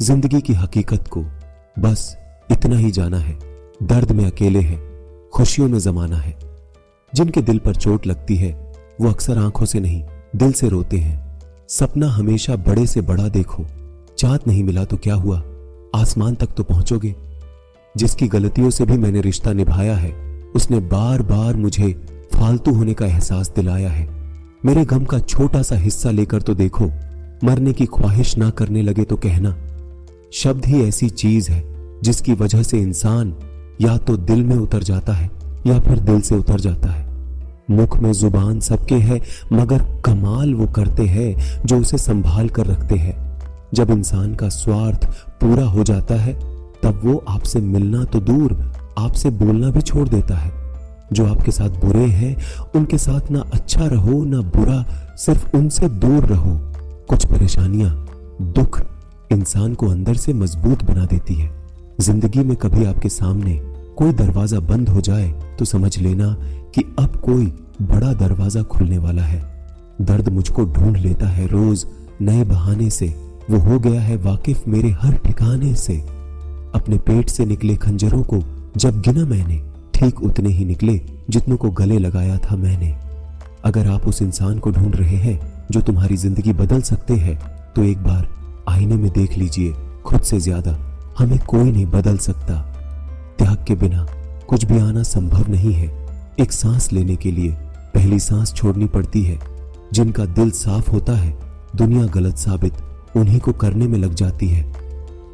जिंदगी की हकीकत को बस इतना ही जाना है। दर्द में अकेले हैं, खुशियों में जमाना है। जिनके दिल पर चोट लगती है वो अक्सर आंखों से नहीं दिल से रोते हैं। सपना हमेशा बड़े से बड़ा देखो। चांद नहीं मिला तो क्या हुआ, आसमान तक तो पहुंचोगे। जिसकी गलतियों से भी मैंने रिश्ता निभाया है उसने बार बार मुझे फालतू होने का एहसास दिलाया है। मेरे गम का छोटा सा हिस्सा लेकर तो देखो, मरने की ख्वाहिश ना करने लगे तो कहना। शब्द ही ऐसी चीज है जिसकी वजह से इंसान या तो दिल में उतर जाता है या फिर दिल से उतर जाता है। मुख में जुबान सबके है मगर कमाल वो करते हैं जो उसे संभाल कर रखते हैं। जब इंसान का स्वार्थ पूरा हो जाता है तब वो आपसे मिलना तो दूर आपसे बोलना भी छोड़ देता है। जो आपके साथ बुरे हैं उनके साथ ना अच्छा रहो ना बुरा, सिर्फ उनसे दूर रहो। कुछ परेशानियां, दुख इंसान को अंदर से मजबूत बना देती है। जिंदगी में कभी आपके सामने कोई दरवाजा बंद हो जाए तो समझ लेना कि अब कोई बड़ा दरवाजा खुलने वाला है। दर्द मुझको ढूंढ लेता है रोज नए बहाने से, वो हो गया है वाकिफ मेरे हर ठिकाने से। अपने पेट से निकले खंजरों को जब गिना मैंने, ठीक उतने ही निकले जितनों को गले लगाया था मैंने। अगर आप उस इंसान को ढूंढ रहे हैं जो तुम्हारी जिंदगी बदल सकते हैं तो एक बार आईने में देख लीजिए। खुद से ज्यादा हमें कोई नहीं बदल सकता। त्याग के बिना कुछ भी आना संभव नहीं है। एक सांस लेने के लिए पहली सांस छोड़नी पड़ती है। जिनका दिल साफ होता है दुनिया गलत साबित उन्हीं को करने में लग जाती है।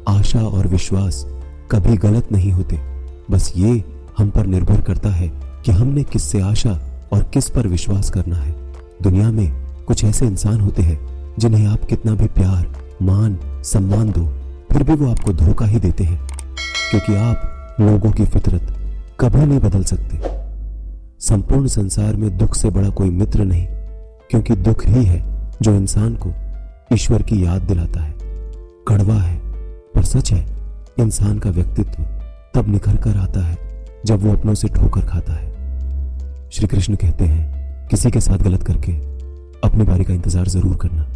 आशा और विश्वास कभी गलत नहीं होते, बस ये हम पर निर्भर करता है कि हमने किससे आशा और किस पर विश्वास करना है। दुनिया में कुछ ऐसे इंसान होते हैं जिन्हें आप कितना भी प्यार, मान, सम्मान दो फिर भी वो आपको धोखा ही देते हैं, क्योंकि आप लोगों की फितरत कभी नहीं बदल सकते। संपूर्ण संसार में दुख से बड़ा कोई मित्र नहीं, क्योंकि दुख ही है जो इंसान को ईश्वर की याद दिलाता है। कड़वा है पर सच है, इंसान का व्यक्तित्व तब निखर कर आता है जब वो अपनों से ठोकर खाता है। श्री कृष्ण कहते हैं किसी के साथ गलत करके अपनी बारी का इंतजार जरूर करना।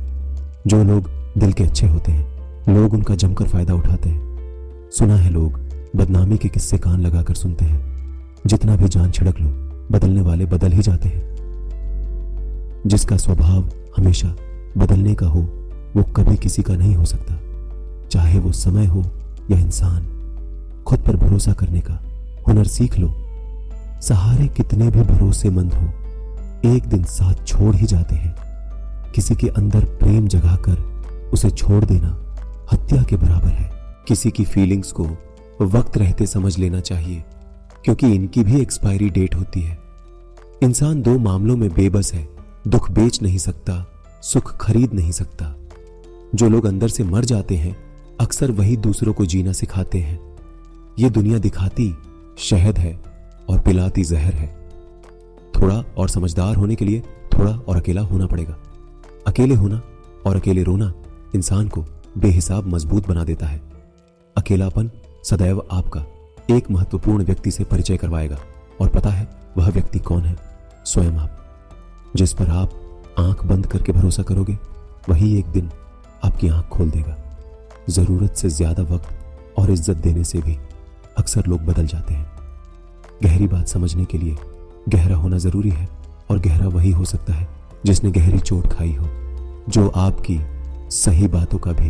जो लोग दिल के अच्छे होते हैं लोग उनका जमकर फायदा उठाते हैं। सुना है लोग बदनामी के किस्से कान लगाकर सुनते हैं। जितना भी जान छिड़क लो बदलने वाले बदल ही जाते हैं। जिसका स्वभाव हमेशा बदलने का हो वो कभी किसी का नहीं हो सकता, चाहे वो समय हो या इंसान। खुद पर भरोसा करने का हुनर सीख लो। सहारे कितने भी भरोसेमंद हो एक दिन साथ छोड़ ही जाते हैं। किसी के अंदर प्रेम जगाकर उसे छोड़ देना हत्या के बराबर है। किसी की फीलिंग्स को वक्त रहते समझ लेना चाहिए, क्योंकि इनकी भी एक्सपायरी डेट होती है। इंसान दो मामलों में बेबस है, दुख बेच नहीं सकता, सुख खरीद नहीं सकता। जो लोग अंदर से मर जाते हैं अक्सर वही दूसरों को जीना सिखाते हैं। ये दुनिया दिखाती शहद है और पिलाती जहर है। थोड़ा और समझदार होने के लिए थोड़ा और अकेला होना पड़ेगा। अकेले होना और अकेले रोना इंसान को बेहिसाब मजबूत बना देता है। अकेलापन सदैव आपका एक महत्वपूर्ण व्यक्ति से परिचय करवाएगा, और पता है वह व्यक्ति कौन है? स्वयं आप। जिस पर आप आंख बंद करके भरोसा करोगे वही एक दिन आपकी आंख खोल देगा। जरूरत से ज्यादा वक्त और इज्जत देने से भी अक्सर लोग बदल जाते हैं। गहरी बात समझने के लिए गहरा होना जरूरी है, और गहरा वही हो सकता है जिसने गहरी चोट खाई हो। जो आपकी सही बातों का भी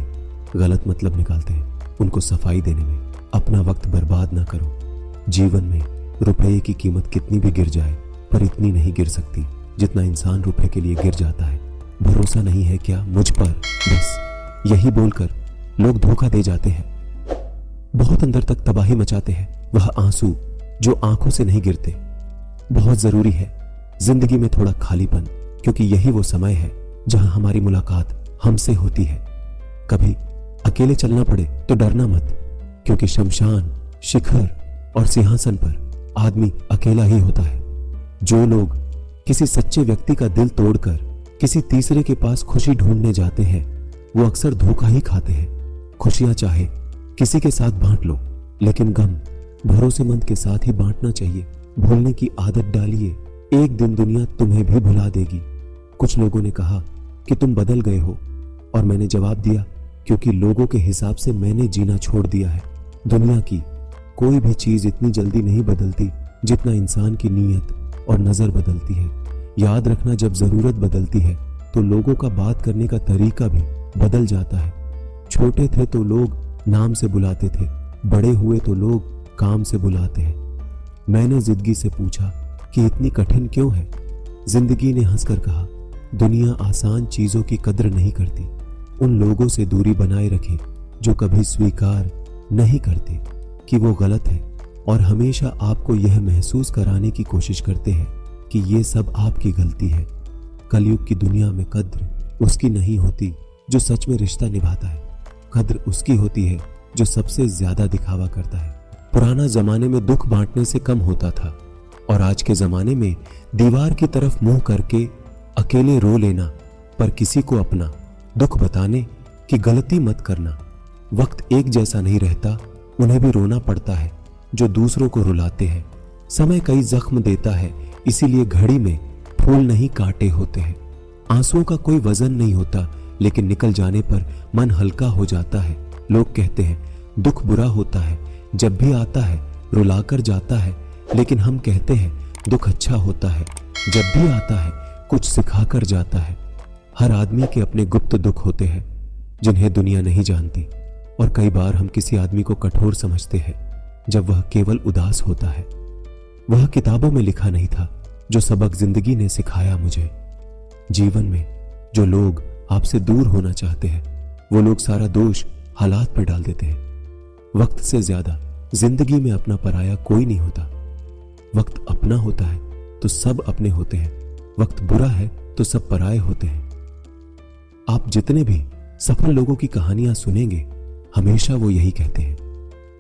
गलत मतलब निकालते हैं उनको सफाई देने में अपना वक्त बर्बाद ना करो। जीवन में रुपये की कीमत कितनी भी गिर जाए पर इतनी नहीं गिर सकती जितना इंसान रुपए के लिए गिर जाता है। भरोसा नहीं है क्या मुझ पर? बस यही बोलकर लोग धोखा दे जाते हैं। बहुत अंदर तक तबाही मचाते हैं वह आंसू जो आंखों से नहीं गिरते। बहुत जरूरी है जिंदगी में थोड़ा खालीपन, क्योंकि यही वो समय है जहां हमारी मुलाकात हमसे होती है। कभी अकेले चलना पड़े तो डरना मत, क्योंकि शमशान, शिखर और सिंहासन पर आदमी अकेला ही होता है। जो लोग किसी सच्चे व्यक्ति का दिल तोड़कर किसी तीसरे के पास खुशी ढूंढने जाते हैं वो अक्सर धोखा ही खाते हैं। खुशियां चाहे किसी के साथ बांट लो, लेकिन गम भरोसेमंद के साथ ही बांटना चाहिए। भूलने की आदत डालिए, एक दिन दुनिया तुम्हें भी भुला देगी। कुछ लोगों ने कहा कि तुम बदल गए हो, और मैंने जवाब दिया क्योंकि लोगों के हिसाब से मैंने जीना छोड़ दिया है। दुनिया की कोई भी चीज इतनी जल्दी नहीं बदलती जितना इंसान की नीयत और नजर बदलती है। याद रखना, जब जरूरत बदलती है तो लोगों का बात करने का तरीका भी बदल जाता है। छोटे थे तो लोग नाम से बुलाते थे, बड़े हुए तो लोग काम से बुलाते हैं। मैंने जिंदगी से पूछा कि इतनी कठिन क्यों है? जिंदगी ने हंसकर कहा, दुनिया आसान चीजों की कद्र नहीं करती। उन लोगों से दूरी बनाए रखें जो कभी स्वीकार नहीं करते कि वो गलत है और हमेशा आपको यह महसूस कराने की कोशिश करते हैं कि ये सब आपकी गलती है। कलयुग की दुनिया में कद्र उसकी नहीं होती जो सच में रिश्ता निभाता है, कद्र उसकी होती है जो सबसे ज्यादा दिखावा करता है। पुराना जमाने में दुख बांटने से कम होता था और आज के जमाने में दीवार की तरफ मुंह करके अकेले रो लेना, पर किसी को अपना दुख बताने की गलती मत करना। वक्त एक जैसा नहीं रहता, उन्हें भी रोना पड़ता है जो दूसरों को रुलाते हैं। समय कई जख्म देता है, इसीलिए घड़ी में फूल नहीं काटे होते हैं। आंसुओं का कोई वजन नहीं होता, लेकिन निकल जाने पर मन हल्का हो जाता है। लोग कहते हैं दुख बुरा होता है, जब भी आता है रुलाकर जाता है, लेकिन हम कहते हैं दुख अच्छा होता है, जब भी आता है कुछ सिखाकर जाता है। हर आदमी के अपने गुप्त दुख होते हैं जिन्हें दुनिया नहीं जानती, और कई बार हम किसी आदमी को कठोर समझते हैं जब वह केवल उदास होता है। वह किताबों में लिखा नहीं था जो सबक जिंदगी ने सिखाया मुझे। जीवन में जो लोग आपसे दूर होना चाहते हैं, वो लोग सारा दोष हालात पर डाल देते हैं। वक्त से ज्यादा जिंदगी में अपना पराया कोई नहीं होता। वक्त अपना होता है तो सब अपने होते हैं, वक्त बुरा है तो सब पराये होते हैं। आप जितने भी सफल लोगों की कहानियां सुनेंगे, हमेशा वो यही कहते हैं,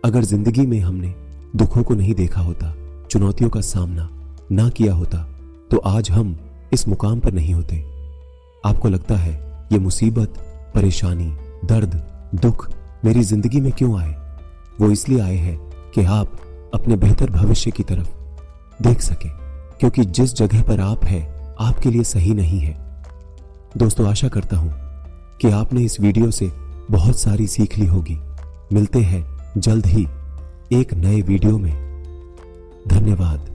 अगर जिंदगी में हमने दुखों को नहीं देखा होता, चुनौतियों का सामना ना किया होता, तो आज हम इस मुकाम पर नहीं होते। आपको लगता है ये मुसीबत, परेशानी, दर्द, दुख मेरी जिंदगी में क्यों आए? वो इसलिए आए हैं कि आप अपने बेहतर भविष्य की तरफ देख सके, क्योंकि जिस जगह पर आप हैं आपके लिए सही नहीं है। दोस्तों, आशा करता हूं कि आपने इस वीडियो से बहुत सारी सीख ली होगी। मिलते हैं जल्द ही एक नए वीडियो में। धन्यवाद।